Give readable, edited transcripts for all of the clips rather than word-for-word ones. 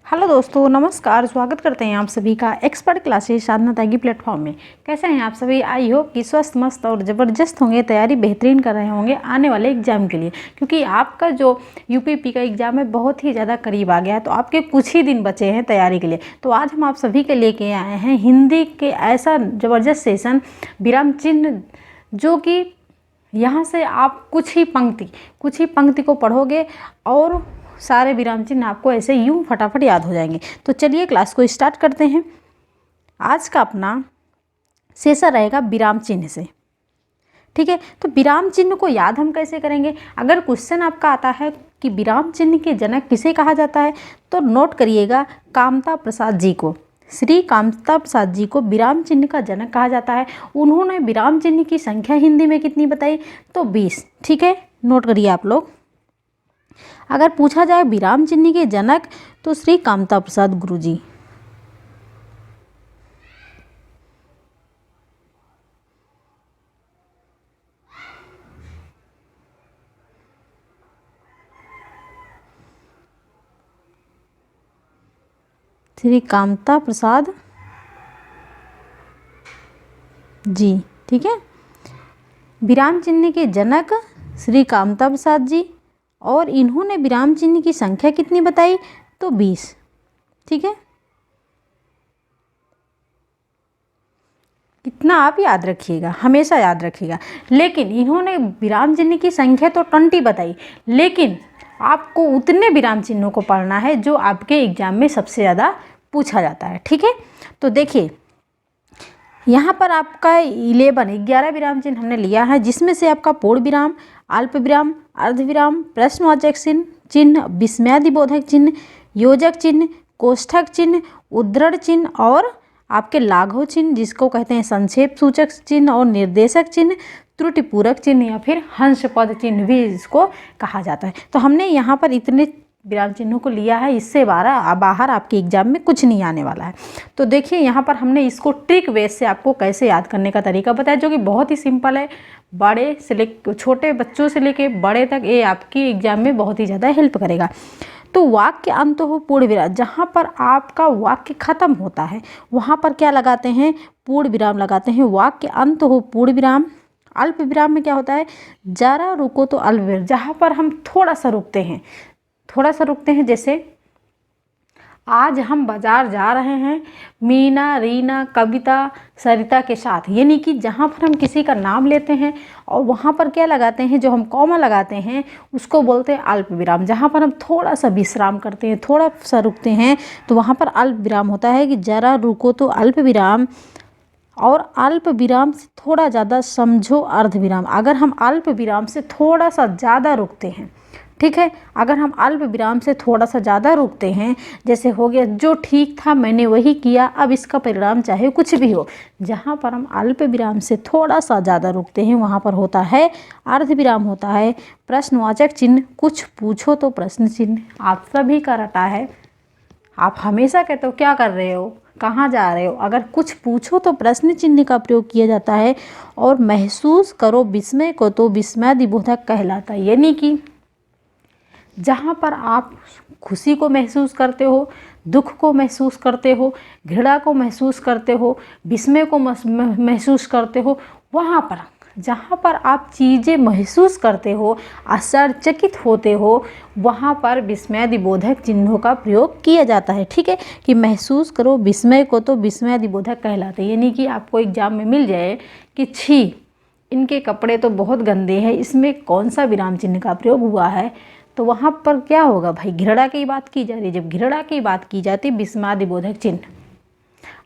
Hello दोस्तों, नमस्कार। स्वागत करते हैं आप सभी का एक्सपर्ट क्लासेस साधना त्यागी प्लेटफॉर्म में। कैसे हैं आप सभी? आई होप कि स्वस्थ मस्त और ज़बरदस्त होंगे, तैयारी बेहतरीन कर रहे होंगे आने वाले एग्जाम के लिए, क्योंकि आपका जो यूपीपी का एग्ज़ाम है बहुत ही ज़्यादा करीब आ गया है। तो आपके कुछ ही दिन बचे हैं तैयारी के लिए। तो आज हम आप सभी के लेके आए हैं हिंदी के ऐसा ज़बरदस्त सेशन विराम चिन्ह, जो कि यहाँ से आप कुछ ही पंक्ति को पढ़ोगे और सारे विराम चिन्ह आपको ऐसे यूं फटाफट याद हो जाएंगे। तो चलिए क्लास को स्टार्ट करते हैं। आज का अपना सेशन रहेगा विराम चिन्ह से, ठीक है। तो विराम चिन्ह को याद हम कैसे करेंगे? अगर क्वेश्चन आपका आता है कि विराम चिन्ह के जनक किसे कहा जाता है, तो नोट करिएगा कामता प्रसाद जी को। श्री कामता प्रसाद जी को विराम चिन्ह का जनक कहा जाता है। उन्होंने विराम चिन्ह की संख्या हिंदी में कितनी बताई? तो 20, ठीक है। नोट करिए आप लोग। अगर पूछा जाए विराम चिन्ह के जनक, तो श्री कामता प्रसाद गुरुजी। श्री कामता प्रसाद जी, ठीक है। विराम चिन्ह के जनक श्री कामता प्रसाद जी, और इन्होंने विराम चिन्ह की संख्या कितनी बताई? तो 20, ठीक है। कितना आप याद रखिएगा, हमेशा याद रखिएगा। लेकिन इन्होंने विराम चिन्ह की संख्या तो 20 बताई, लेकिन आपको उतने विराम चिन्हों को पढ़ना है जो आपके एग्जाम में सबसे ज़्यादा पूछा जाता है, ठीक है। तो देखिए, यहाँ पर आपका 11 विराम चिन्ह हमने लिया है, जिसमें से आपका पूर्ण विराम, अल्प विराम, अर्धविराम, प्रश्नवाचक चिन्ह, विस्मयादिबोधक चिन्ह, योजक चिन्ह, कोष्ठक चिन्ह, उद्धरण चिन्ह और आपके लाघव चिन्ह, जिसको कहते हैं संक्षेप सूचक चिन्ह, और निर्देशक चिन्ह, त्रुटिपूरक चिन्ह या फिर हंस पद चिन्ह भी इसको कहा जाता है। तो हमने यहाँ पर इतने विराम चिन्हों को लिया है, इससे बाहर आपके एग्जाम में कुछ नहीं आने वाला है। तो देखिए, यहाँ पर हमने इसको ट्रिक बेस से आपको कैसे याद करने का तरीका बताया, जो कि बहुत ही सिंपल है। छोटे बच्चों से लेके बड़े तक ये आपकी एग्जाम में बहुत ही ज़्यादा हेल्प करेगा। तो वाक्य अंत हो पूर्ण विराम, जहाँ पर आपका वाक्य खत्म होता है वहाँ पर क्या लगाते हैं? पूर्ण विराम लगाते हैं। वाक्य अंत हो पूर्ण विराम। अल्प विराम में क्या होता है? जरा रुको तो अल्प विराम, जहाँ पर हम थोड़ा सा रुकते हैं। जैसे आज हम बाजार जा रहे हैं मीना, रीना, कविता, सरिता के साथ, यानी कि जहाँ पर हम किसी का नाम लेते हैं और वहाँ पर क्या लगाते हैं, जो हम कॉमा लगाते हैं उसको बोलते हैं अल्प विराम। जहाँ पर हम थोड़ा सा विश्राम करते हैं, थोड़ा सा रुकते हैं, तो वहाँ पर अल्प विराम होता है कि जरा रुको तो अल्प विराम। और अल्प विराम से थोड़ा ज़्यादा समझो अर्ध विराम। अगर हम अल्प विराम से थोड़ा सा ज़्यादा रुकते हैं, ठीक है, अगर हम अल्प विराम से थोड़ा सा ज़्यादा रुकते हैं, जैसे हो गया जो ठीक था मैंने वही किया, अब इसका परिणाम चाहे कुछ भी हो, जहाँ पर हम अल्प विराम से थोड़ा सा ज़्यादा रुकते हैं वहाँ पर होता है अर्ध विराम, होता है प्रश्नवाचक चिन्ह। कुछ पूछो तो प्रश्न चिन्ह आप सभी का रटा है। आप हमेशा कहते हो क्या कर रहे हो, कहाँ जा रहे हो, अगर कुछ पूछो तो प्रश्न चिन्ह का प्रयोग किया जाता है। और महसूस करो विस्मय को तो विस्मयादिबोधक कहलाता है, यानी कि जहाँ पर आप खुशी को महसूस करते हो, दुख को महसूस करते हो, घृणा को महसूस करते हो, विस्मय को महसूस करते हो, वहाँ पर जहाँ पर आप चीज़ें महसूस करते हो, आश्चर्यचकित होते हो, वहाँ पर विस्मयादिबोधक चिन्हों का प्रयोग किया जाता है, ठीक है। कि महसूस करो विस्मय को तो विस्मयादिबोधक कहलाते हैं, यानी कि आपको एग्जाम में मिल जाए कि छी इनके कपड़े तो बहुत गंदे हैं, इसमें कौन सा विराम चिन्ह का प्रयोग हुआ है, तो वहाँ पर क्या होगा भाई? घृणा की बात की जा रही है। जब घृणा की बात की जाती है, विस्मयादिबोधक चिन्ह।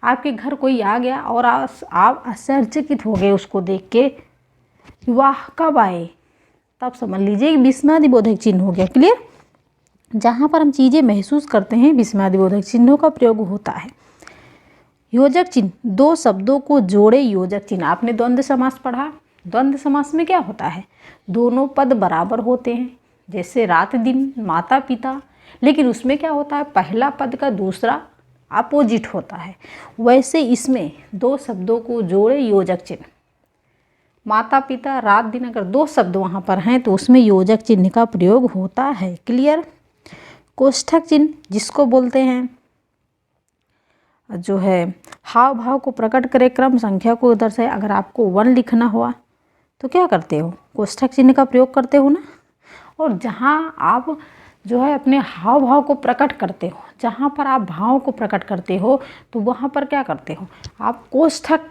आपके घर कोई आ गया और आप आश्चर्यचकित हो गए उसको देख के, वाह कब आए, तब समझ लीजिए विस्मयादिबोधक चिन्ह हो गया। क्लियर? जहाँ पर हम चीज़ें महसूस करते हैं विस्मयादिबोधक चिन्हों का प्रयोग होता है। योजक चिन्ह, दो शब्दों को जोड़े योजक चिन्ह। आपने द्वंद्व समास पढ़ा। द्वंद्व समास में क्या होता है? दोनों पद बराबर होते हैं, जैसे रात दिन, माता पिता, लेकिन उसमें क्या होता है? पहला पद का दूसरा अपोजिट होता है। वैसे इसमें दो शब्दों को जोड़े योजक चिन्ह, माता पिता, रात दिन, अगर दो शब्द वहाँ पर हैं तो उसमें योजक चिन्ह का प्रयोग होता है। क्लियर? कोष्ठक चिन्ह जिसको बोलते हैं जो है हाव भाव को प्रकट करे, क्रम संख्या को दर्शाए। अगर आपको 1 लिखना हुआ तो क्या करते हो, कोष्ठक चिन्ह का प्रयोग करते हो ना। और जहाँ आप जो है अपने हाव भाव को प्रकट करते हो, जहाँ पर आप भाव को प्रकट करते हो तो वहाँ पर क्या करते हो, आप कोष्ठक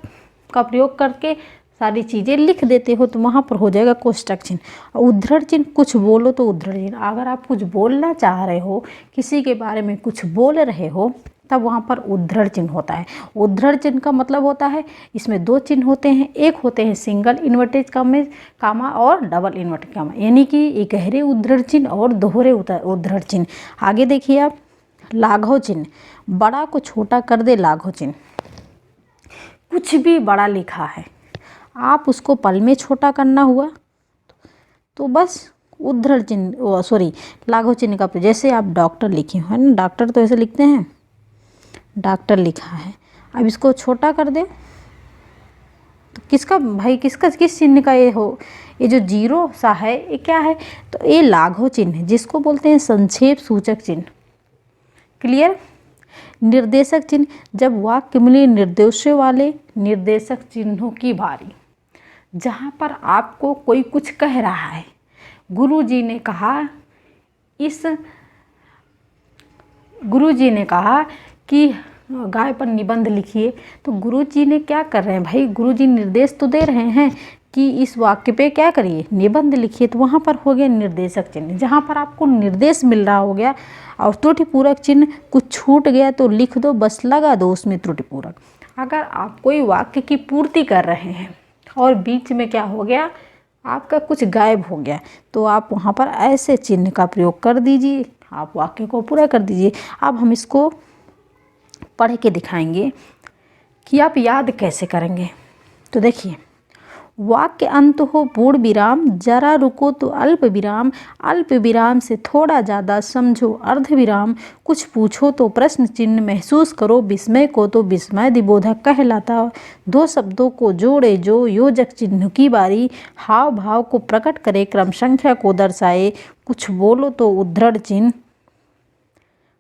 का प्रयोग करके सारी चीज़ें लिख देते हो, तो वहाँ पर हो जाएगा कोष्ठक चिन्ह। और उद्धरण चिन्ह, कुछ बोलो तो उद्धरण चिन्ह, अगर आप कुछ बोलना चाह रहे हो, किसी के बारे में कुछ बोल रहे हो, तब वहाँ पर उद्धरण चिन्ह होता है। उद्धरण चिन्ह का मतलब होता है, इसमें 2 चिन्ह होते हैं, एक होते हैं सिंगल इन्वर्टेड कामा और डबल इन्वर्टेड कामा, यानी कि एक गहरे उद्धरण चिन्ह और दोहरे उद्धरण चिन्ह। आगे देखिए आप, लाघव चिन्ह, बड़ा को छोटा कर दे लाघव चिन्ह। कुछ भी बड़ा लिखा है, आप उसको पल में छोटा करना हुआ तो बस उद्धरण चिन्ह लाघव चिन्ह का, जैसे आप डॉक्टर लिखे हो ना, डॉक्टर तो ऐसे लिखते हैं, डॉक्टर लिखा है, अब इसको छोटा कर दे तो किसका भाई, किस चिन्ह का ये हो, ये जो 0 सा है ये क्या है, तो ये लाघव चिन्ह है, जिसको बोलते हैं संक्षेप सूचक चिन्ह। क्लियर। निर्देशक चिन्ह, जब वाक्य में निर्देशों वाले निर्देशक चिन्हों की बारी, जहाँ पर आपको कोई कुछ कह रहा है, गुरुजी ने कहा कि गाय पर निबंध लिखिए, तो गुरुजी ने क्या कर रहे हैं भाई, गुरुजी निर्देश तो दे रहे हैं कि इस वाक्य पे क्या करिए, निबंध लिखिए, तो वहाँ पर हो गया निर्देशक चिन्ह, जहाँ पर आपको निर्देश मिल रहा हो गया। और त्रुटिपूरक चिन्ह, कुछ छूट गया तो लिख दो, बस लगा दो उसमें त्रुटिपूरक। अगर आप कोई वाक्य की पूर्ति कर रहे हैं और बीच में क्या हो गया, आपका कुछ गायब हो गया, तो आप वहाँ पर ऐसे चिन्ह का प्रयोग कर दीजिए, आप वाक्य को पूरा कर दीजिए। अब हम इसको पढ़ के दिखाएंगे कि आप याद कैसे करेंगे। तो देखिए, वाक्य अंत हो पूर्ण विराम, जरा रुको तो अल्प विराम, अल्प विराम से थोड़ा ज़्यादा समझो अर्ध विराम, कुछ पूछो तो प्रश्न चिन्ह, महसूस करो विस्मय को तो विस्मय दिबोधक कहलाता, 2 शब्दों को जोड़े जो योजक चिन्ह की बारी, हाव भाव को प्रकट करे क्रम संख्या को दर्शाए, कुछ बोलो तो उद्धरण चिन्ह,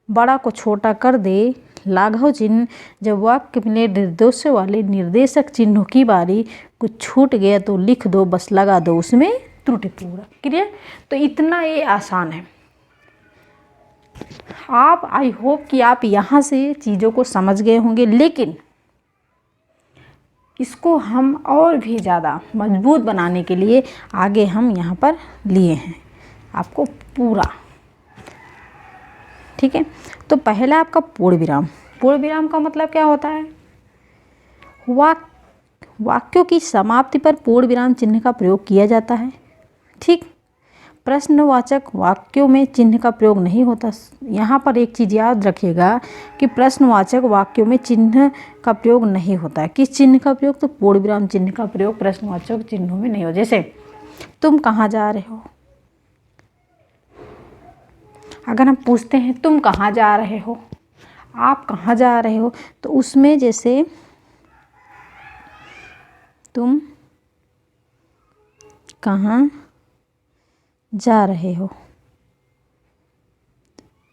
बड़ा को छोटा कर दे लाघव चिन्ह, जब वाक्य में निर्देशों वाले निर्देशक चिन्हों की बारी, कुछ छूट गया तो लिख दो, बस लगा दो उसमें त्रुटिपूरक। क्लियर। तो इतना ये आसान है। आप आई होप कि आप यहाँ से चीज़ों को समझ गए होंगे, लेकिन इसको हम और भी ज़्यादा मजबूत बनाने के लिए आगे हम यहाँ पर लिए हैं आपको पूरा। ठीक है। तो पहला आपका पूर्ण विराम। पूर्ण विराम का मतलब क्या होता है, वाक्यों की समाप्ति पर पूर्ण विराम चिन्ह का प्रयोग किया जाता है। ठीक। प्रश्नवाचक वाक्यों में चिन्ह का प्रयोग नहीं होता। यहाँ पर एक चीज़ याद रखिएगा कि प्रश्नवाचक वाक्यों में चिन्ह का प्रयोग नहीं होता है। किस चिन्ह का प्रयोग, तो पूर्ण विराम चिन्ह का प्रयोग प्रश्नवाचक चिन्हों में नहीं हो। जैसे तुम कहाँ जा रहे हो, अगर हम पूछते हैं तुम कहाँ जा रहे हो, आप कहाँ जा रहे हो, तो उसमें जैसे तुम कहाँ जा रहे हो,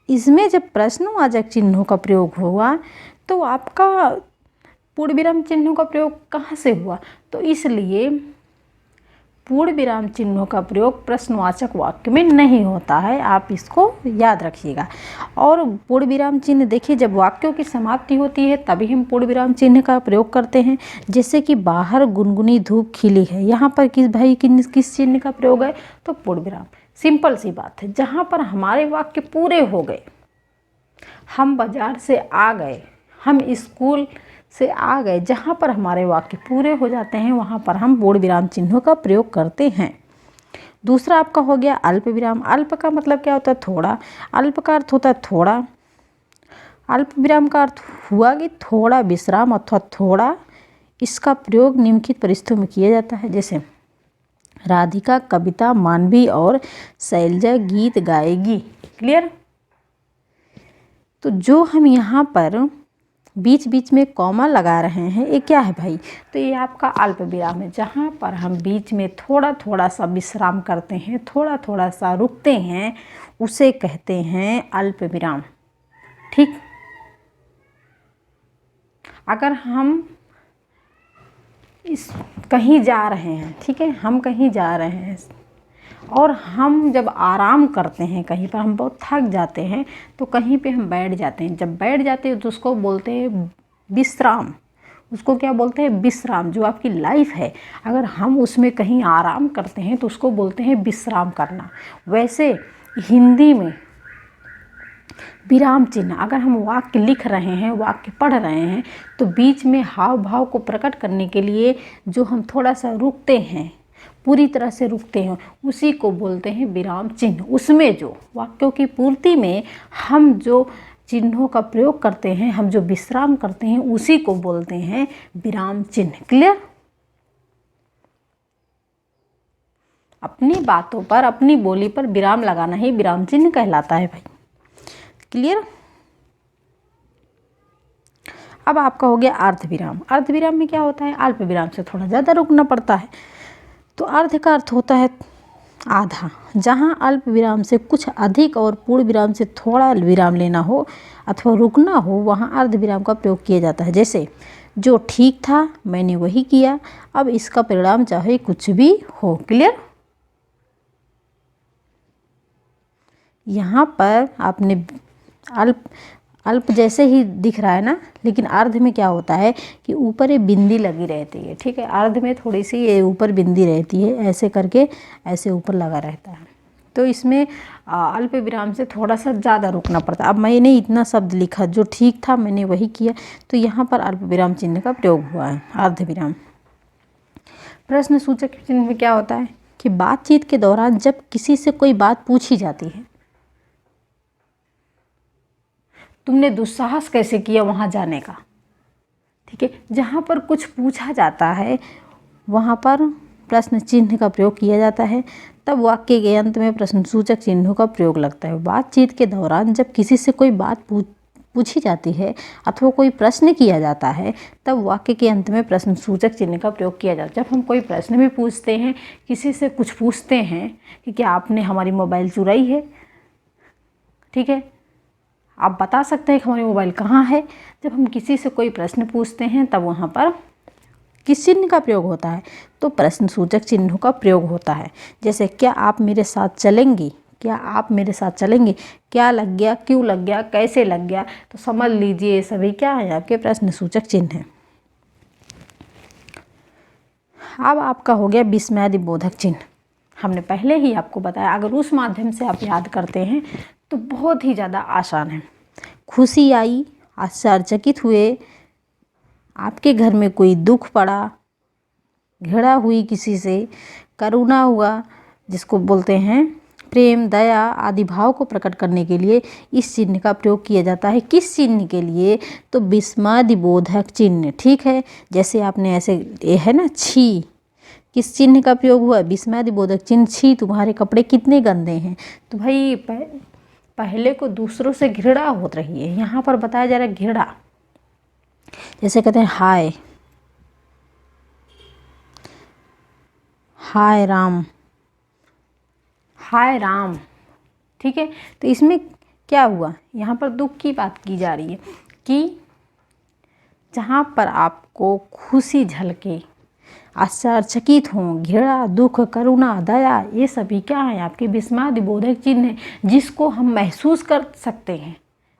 इसमें जब प्रश्नवाचक चिन्हों का प्रयोग हुआ तो आपका पूर्ण विराम चिन्हों का प्रयोग कहाँ से हुआ, तो इसलिए पूर्ण विराम चिन्हों का प्रयोग प्रश्नवाचक वाक्य में नहीं होता है। आप इसको याद रखिएगा। और पूर्ण विराम चिन्ह देखिए, जब वाक्यों की समाप्ति होती है तभी हम पूर्ण विराम चिन्ह का प्रयोग करते हैं। जैसे कि बाहर गुनगुनी धूप खिली है, यहाँ पर किस चिन्ह का प्रयोग है, तो पूर्ण विराम। सिंपल सी बात है। जहाँ पर हमारे वाक्य पूरे हो गए, हम बाजार से आ गए, हम स्कूल से आ गए, जहाँ पर हमारे वाक्य पूरे हो जाते हैं वहाँ पर हम पूर्ण विराम चिन्हों का प्रयोग करते हैं। दूसरा आपका हो गया अल्प विराम। अल्प का मतलब क्या होता है, थोड़ा। अल्प का अर्थ होता है थोड़ा। अल्प विराम का अर्थ हुआ कि थोड़ा विश्राम अथवा थोड़ा। इसका प्रयोग निम्नलिखित परिस्थितियों में किया जाता है। जैसे राधिका कविता मानवी और शैलजा गीत गाएगी। क्लियर। तो जो हम यहाँ पर बीच बीच में कॉमा लगा रहे हैं, ये क्या है भाई, तो ये आपका अल्प विराम है, जहाँ पर हम बीच में थोड़ा थोड़ा सा विश्राम करते हैं, थोड़ा थोड़ा सा रुकते हैं, उसे कहते हैं अल्प विराम। ठीक, अगर हम कहीं जा रहे हैं, ठीक है, हम कहीं जा रहे हैं और हम जब आराम करते हैं कहीं पर, हम बहुत थक जाते हैं तो कहीं पे हम बैठ जाते हैं। जब बैठ जाते हैं तो उसको बोलते हैं विश्राम। उसको क्या बोलते हैं? विश्राम। जो आपकी लाइफ है, अगर हम उसमें कहीं आराम करते हैं तो उसको बोलते हैं विश्राम करना। वैसे हिंदी में विराम चिन्ह, अगर हम वाक्य लिख रहे हैं, वाक्य पढ़ रहे हैं, तो बीच में हाव भाव को प्रकट करने के लिए जो हम थोड़ा सा रुकते हैं, पूरी तरह से रुकते हैं, उसी को बोलते हैं विराम चिन्ह। उसमें जो वाक्यों की पूर्ति में हम जो चिन्हों का प्रयोग करते हैं, हम जो विश्राम करते हैं, उसी को बोलते हैं विराम चिन्ह। क्लियर? अपनी बातों पर, अपनी बोली पर विराम लगाना ही विराम चिन्ह कहलाता है भाई। क्लियर? अब आपका हो गया अर्ध विराम। अर्ध विराम में क्या होता है? अल्प विराम से थोड़ा ज़्यादा रुकना पड़ता है। तो अर्ध का अर्थ होता है आधा। जहाँ अल्प विराम से कुछ अधिक और पूर्ण विराम से थोड़ा विराम लेना हो अथवा रुकना हो, वहाँ अर्ध विराम का प्रयोग किया जाता है। जैसे जो ठीक था मैंने वही किया, अब इसका परिणाम चाहे कुछ भी हो। क्लियर? यहाँ पर आपने अल्प जैसे ही दिख रहा है ना, लेकिन अर्ध में क्या होता है कि ऊपर ये बिंदी लगी रहती है। ठीक है, अर्ध में थोड़ी सी ये ऊपर बिंदी रहती है, ऐसे करके ऐसे ऊपर लगा रहता है। तो इसमें अल्प विराम से थोड़ा सा ज़्यादा रुकना पड़ता है। अब मैंने इतना शब्द लिखा, जो ठीक था मैंने वही किया, तो यहाँ पर अल्प विराम चिन्ह का प्रयोग हुआ है, अर्ध विराम। प्रश्न सूचक चिन्ह में क्या होता है कि बातचीत के दौरान जब किसी से कोई बात पूछी जाती है, तुमने दुस्साहस कैसे किया वहाँ जाने का। ठीक है, जहाँ पर कुछ पूछा जाता है वहाँ पर प्रश्न चिन्ह का प्रयोग किया जाता है, तब वाक्य के अंत में प्रश्न सूचक चिन्हों का प्रयोग लगता है। बातचीत के दौरान जब किसी से कोई बात पूछी जाती है अथवा कोई प्रश्न किया जाता है, तब वाक्य के अंत में प्रश्न सूचक चिन्ह का प्रयोग किया जाता है। जब हम कोई प्रश्न भी पूछते हैं, किसी से कुछ पूछते हैं कि क्या आपने हमारी मोबाइल चुराई है, ठीक है, आप बता सकते हैं कि हमारी मोबाइल कहाँ है। जब हम किसी से कोई प्रश्न पूछते हैं तब वहाँ पर किस चिन्ह का प्रयोग होता है? तो प्रश्न सूचक चिन्हों का प्रयोग होता है। जैसे क्या आप मेरे साथ चलेंगी, क्या आप मेरे साथ चलेंगे, क्या लग गया, क्यों लग गया, कैसे लग गया, तो समझ लीजिए सभी क्या है आपके प्रश्न सूचक चिन्ह हैं। अब आपका हो गया विस्मयादि बोधक चिन्ह। हमने पहले ही आपको बताया, अगर उस माध्यम से आप याद करते हैं तो बहुत ही ज़्यादा आसान है। खुशी आई, आश्चर्यचकित हुए, आपके घर में कोई दुख पड़ा, घृणा हुई किसी से, करुणा हुआ, जिसको बोलते हैं प्रेम, दया आदि भाव को प्रकट करने के लिए इस चिन्ह का प्रयोग किया जाता है। किस चिन्ह के लिए? तो विस्मयादि बोधक चिन्ह। ठीक है, जैसे आपने ऐसे ये है ना, छी, किस चिन्ह का प्रयोग हुआ? विस्मयादि बोधक चिन्ह। छी, तुम्हारे कपड़े कितने गंदे हैं। तो भाई पहले को दूसरों से घृणा हो रही है, यहाँ पर बताया जा रहा है घृणा। जैसे कहते हैं हाय, हाय राम, हाय राम। ठीक है, तो इसमें क्या हुआ? यहाँ पर दुख की बात की जा रही है कि जहाँ पर आपको खुशी झलके, आश्चर्यचकित हों, घृणा, दुख, करुणा, दया, ये सभी क्या है? आपके विस्मयादि बोधक चिन्ह है, जिसको हम महसूस कर सकते हैं।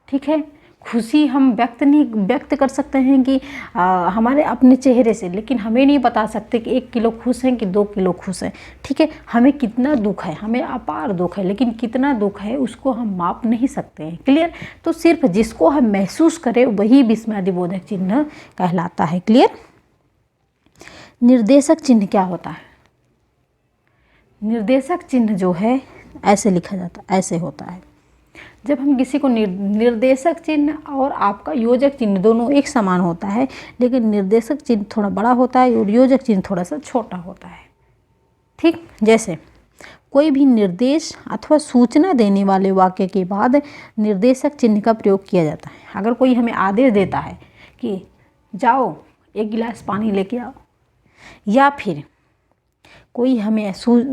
ठीक है, खुशी हम व्यक्त कर सकते हैं कि हमारे अपने चेहरे से, लेकिन हमें नहीं बता सकते कि 1 किलो खुश हैं कि 2 किलो खुश हैं। ठीक है, हमें कितना दुख है, हमें अपार दुख है, लेकिन कितना दुख है उसको हम माप नहीं सकते हैं। क्लियर? तो सिर्फ जिसको हम महसूस करें वही विस्मयादि बोधक चिन्ह कहलाता है। क्लियर? निर्देशक चिन्ह क्या होता है? निर्देशक चिन्ह जो है ऐसे लिखा जाता है, ऐसे होता है। जब हम किसी को निर्देशक चिन्ह और आपका योजक चिन्ह दोनों एक समान होता है, लेकिन निर्देशक चिन्ह थोड़ा बड़ा होता है और योजक चिन्ह थोड़ा सा छोटा होता है। ठीक, जैसे कोई भी निर्देश अथवा सूचना देने वाले वाक्य के बाद निर्देशक चिन्ह का प्रयोग किया जाता है। अगर कोई हमें आदेश देता है कि जाओ 1 गिलास पानी लेके आओ, या फिर कोई हमें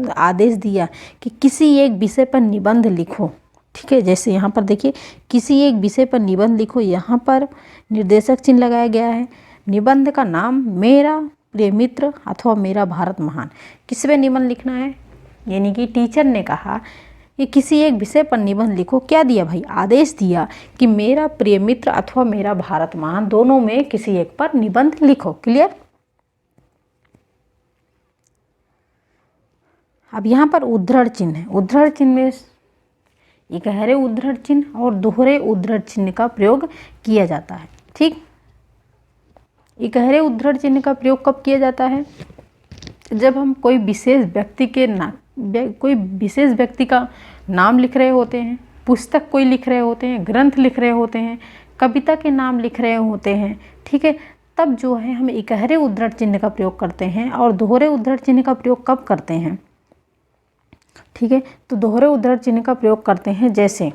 आदेश दिया कि किसी एक विषय पर निबंध लिखो, ठीक है। जैसे यहाँ पर देखिए, किसी एक विषय पर निबंध लिखो, यहाँ पर निर्देशक चिन्ह लगाया गया है। निबंध का नाम मेरा प्रिय मित्र अथवा मेरा भारत महान, किस पे निबंध लिखना है, यानी कि टीचर ने कहा कि किसी एक विषय पर निबंध लिखो। क्या दिया भाई, आदेश दिया कि मेरा प्रिय मित्र अथवा मेरा भारत महान, दोनों में किसी एक पर निबंध लिखो। क्लियर। अब यहाँ पर उद्धरण चिन्ह है। उद्धरण चिन्ह में इकहरे उद्धरण चिन्ह और दोहरे उद्धरण चिन्ह का प्रयोग किया जाता है। ठीक, इकहरे उद्धरण चिन्ह का प्रयोग कब किया जाता है, जब हम कोई विशेष व्यक्ति का नाम लिख रहे होते हैं, पुस्तक कोई लिख रहे होते हैं, ग्रंथ लिख रहे होते हैं, कविता के नाम लिख रहे होते हैं। ठीक है, तब जो है हम इकहरे उद्धरण चिन्ह का प्रयोग करते हैं। और दोहरे उद्धरण चिन्ह का प्रयोग कब करते हैं, ठीक है, तो दोहरे उद्धरण चिन्ह का प्रयोग करते हैं जैसे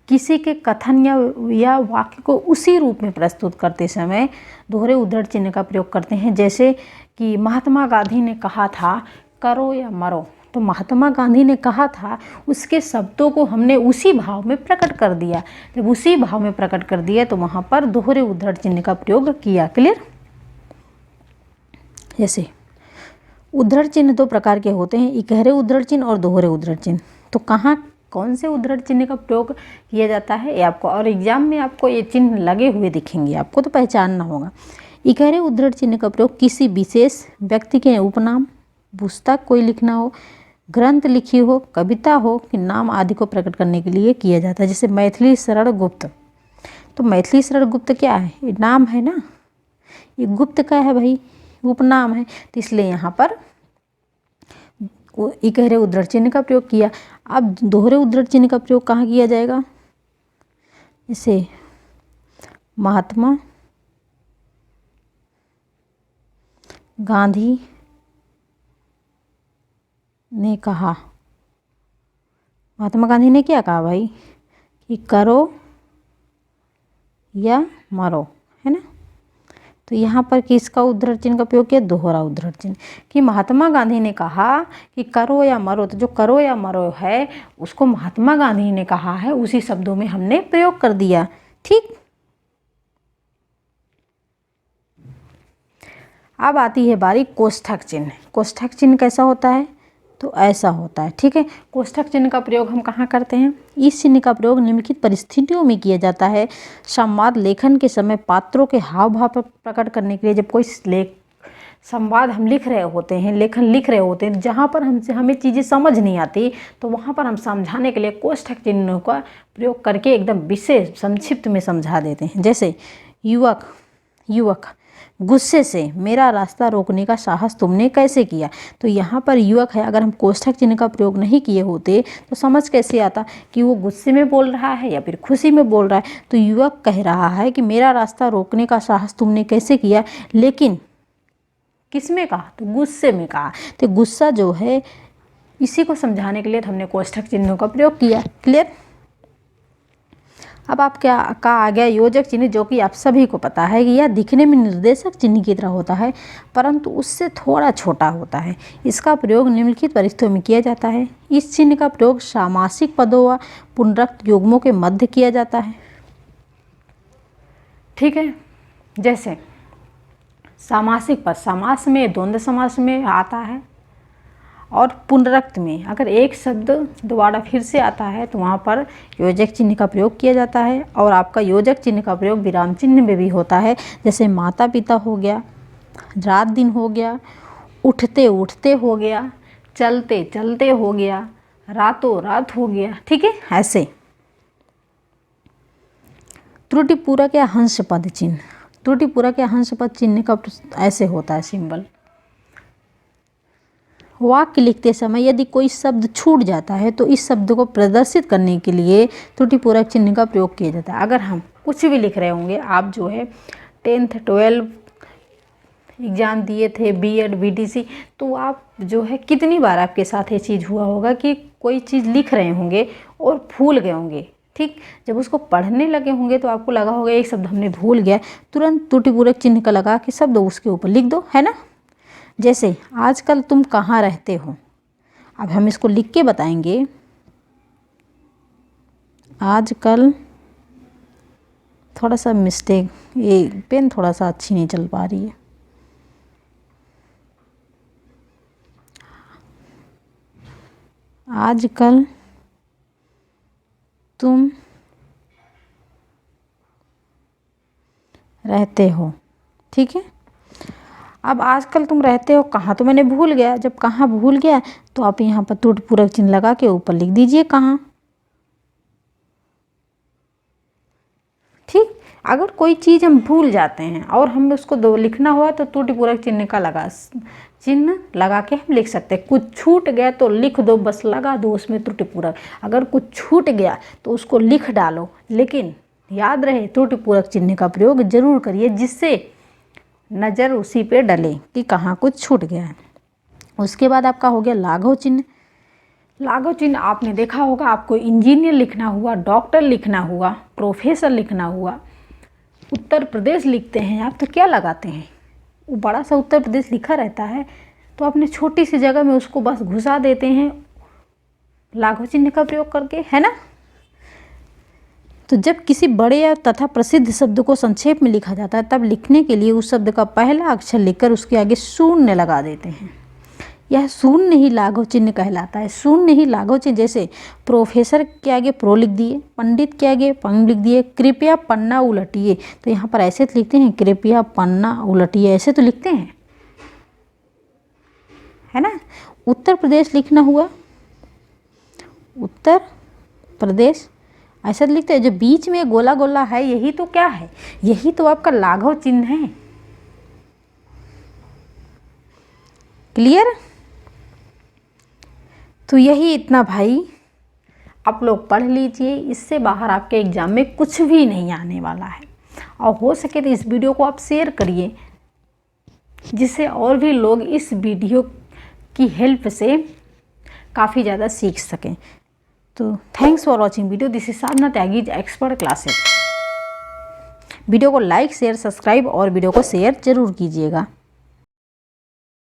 किसी के कथन या वाक्य को उसी रूप में प्रस्तुत करते समय दोहरे उद्धरण चिन्ह का प्रयोग करते हैं। जैसे कि महात्मा गांधी ने कहा था करो या मरो, तो महात्मा गांधी ने कहा था, उसके शब्दों को हमने उसी भाव में प्रकट कर दिया। जब उसी भाव में प्रकट कर दिया तो वहाँ पर दोहरे उद्धरण चिन्ह का प्रयोग किया। क्लियर। जैसे उद्धरण चिन्ह दो प्रकार के होते हैं, इकहरे उद्धरण चिन्ह और दोहरे उद्धरण चिन्ह। तो कहाँ कौन से उद्धरण चिन्ह का प्रयोग किया जाता है ये आपको, और एग्जाम में आपको ये चिन्ह लगे हुए दिखेंगे, आपको तो पहचानना होगा। इकहरे उद्धरण चिन्ह का प्रयोग किसी विशेष व्यक्ति के उपनाम, पुस्तक कोई लिखना हो, ग्रंथ लिखी हो, कविता हो कि नाम आदि को प्रकट करने के लिए किया जाता है। जैसे मैथिली शरण गुप्त, तो मैथिली शरण गुप्त क्या है, ये नाम है ना, ये गुप्त का है भाई, उपनाम है, तो इसलिए यहाँ पर इकहरे उद्धरण चिन्ह का प्रयोग किया। अब दोहरे उद्धरण चिन्ह का प्रयोग कहाँ किया जाएगा, जैसे महात्मा गांधी ने कहा, महात्मा गांधी ने क्या कहा भाई कि करो या मरो, है ना। तो यहाँ पर किसका उद्धरण चिन्ह का प्रयोग किया, दोहरा उद्धरण चिन्ह, कि महात्मा गांधी ने कहा कि करो या मरो। तो जो करो या मरो है उसको महात्मा गांधी ने कहा है, उसी शब्दों में हमने प्रयोग कर दिया। ठीक, अब आती है बारी कोष्ठक चिन्ह। कोष्ठक चिन्ह कैसा होता है, तो ऐसा होता है। ठीक है, कोष्ठक चिन्ह का प्रयोग हम कहाँ करते हैं, इस चिन्ह का प्रयोग निम्नलिखित परिस्थितियों में किया जाता है। संवाद लेखन के समय पात्रों के हाव भाव प्रकट करने के लिए, जब कोई संवाद हम लिख रहे होते हैं, लेखन लिख रहे होते हैं, जहाँ पर हमें चीज़ें समझ नहीं आती, तो वहाँ पर हम समझाने के लिए कोष्ठक चिन्ह का प्रयोग करके एकदम विशेष संक्षिप्त में समझा देते हैं। जैसे युवक गुस्से से मेरा रास्ता रोकने का साहस तुमने कैसे किया। तो यहाँ पर युवक है, अगर हम कोष्ठक चिन्ह का प्रयोग नहीं किए होते तो समझ कैसे आता कि वो गुस्से में बोल रहा है या फिर खुशी में बोल रहा है। तो युवक कह रहा है कि मेरा रास्ता रोकने का साहस तुमने कैसे किया, लेकिन किस में कहा, तो गुस्से में कहा। तो गुस्सा जो है इसी को समझाने के लिए हमने कोष्ठक चिन्हों का प्रयोग किया। क्लियर। अब आप क्या का आ गया योजक चिन्ह, जो कि आप सभी को पता है कि यह दिखने में निर्देशक चिन्ह की तरह होता है, परंतु उससे थोड़ा छोटा होता है। इसका प्रयोग निम्नलिखित परिस्थितियों में किया जाता है। इस चिन्ह का प्रयोग सामासिक पदों व पुनरुक्त युग्मों के मध्य किया जाता है। ठीक है, जैसे सामासिक पद समास में, द्वंद्व समास में आता है, और पुनरुक्त में अगर एक शब्द दोबारा फिर से आता है तो वहाँ पर योजक चिन्ह का प्रयोग किया जाता है। और आपका योजक चिन्ह का प्रयोग विराम चिन्ह में भी होता है। जैसे माता पिता हो गया, रात दिन हो गया, उठते उठते हो गया, चलते चलते हो गया, रातों रात हो गया। ठीक है, ऐसे। त्रुटिपूरक या हंस पद चिन्ह, त्रुटिपूरक या हंस पद चिन्ह का ऐसे होता है सिंबल। वाक्य लिखते समय यदि कोई शब्द छूट जाता है तो इस शब्द को प्रदर्शित करने के लिए त्रुटिपूरक चिन्ह का प्रयोग किया जाता है। अगर हम कुछ भी लिख रहे होंगे, आप जो है 10th 12 एग्ज़ाम दिए थे, बीएड बीटीसी, तो आप जो है कितनी बार आपके साथ ये चीज़ हुआ होगा कि कोई चीज़ लिख रहे होंगे और भूल गए होंगे। ठीक, जब उसको पढ़ने लगे होंगे तो आपको लगा होगा एक शब्द हमने भूल गया, तुरंत त्रुटिपूरक चिन्ह का लगा कि शब्द उसके ऊपर लिख दो, है ना। जैसे आजकल तुम कहाँ रहते हो, अब हम इसको लिख के बताएंगे। आजकल थोड़ा सा मिस्टेक, ये पेन थोड़ा सा अच्छी नहीं चल पा रही है। आजकल तुम रहते हो, ठीक है। अब आजकल तुम रहते हो कहाँ, तो मैंने भूल गया। जब कहाँ भूल गया तो आप यहाँ पर त्रुटि पूरक चिन्ह लगा के ऊपर लिख दीजिए कहाँ, ठीक। अगर कोई चीज़ हम भूल जाते हैं और हमें उसको दो लिखना हुआ तो त्रुटि पूरक चिन्ह का चिन्ह लगा के हम लिख सकते हैं। कुछ छूट गया तो लिख दो, बस लगा दो उसमें त्रुटि पूरक। अगर कुछ छूट गया तो उसको लिख डालो, लेकिन याद रहे त्रुटि पूरक चिन्ह का प्रयोग जरूर करिए, जिससे नज़र उसी पे डले कि कहाँ कुछ छूट गया है। उसके बाद आपका हो गया लाघव चिन्ह। लाघव चिन्ह आपने देखा होगा, आपको इंजीनियर लिखना हुआ, डॉक्टर लिखना हुआ, प्रोफेसर लिखना हुआ, उत्तर प्रदेश लिखते हैं आप तो क्या लगाते हैं, वो बड़ा सा उत्तर प्रदेश लिखा रहता है तो अपने छोटी सी जगह में उसको बस घुसा देते हैं लाघव चिन्ह का प्रयोग करके, है ना। तो जब किसी बड़े या तथा प्रसिद्ध शब्द को संक्षेप में लिखा जाता है तब लिखने के लिए उस शब्द का पहला अक्षर लिखकर उसके आगे शून्य लगा देते हैं। यह शून्य ही लाघव चिन्ह कहलाता है। शून्य ही लाघव चिन्ह, जैसे प्रोफेसर के आगे प्रो लिख दिए, पंडित के आगे पंग लिख दिए, कृपया पन्ना उलटिए, तो यहाँ पर ऐसे तो लिखते हैं कृपया पन्ना उलटिए, ऐसे तो लिखते हैं, है ना। उत्तर प्रदेश लिखना हुआ, उत्तर प्रदेश ऐसा लिखते हैं। जो बीच में गोला गोला है यही तो क्या है, यही तो आपका लाघव चिन्ह है। क्लियर। तो यही इतना भाई आप लोग पढ़ लीजिए, इससे बाहर आपके एग्जाम में कुछ भी नहीं आने वाला है। और हो सके तो इस वीडियो को आप शेयर करिए, जिससे और भी लोग इस वीडियो की हेल्प से काफ़ी ज़्यादा सीख सकें। तो thanks for watching video. This is Sadhana Tyagi expert classes. Video को लाइक शेयर सब्सक्राइब और वीडियो को शेयर जरूर कीजिएगा।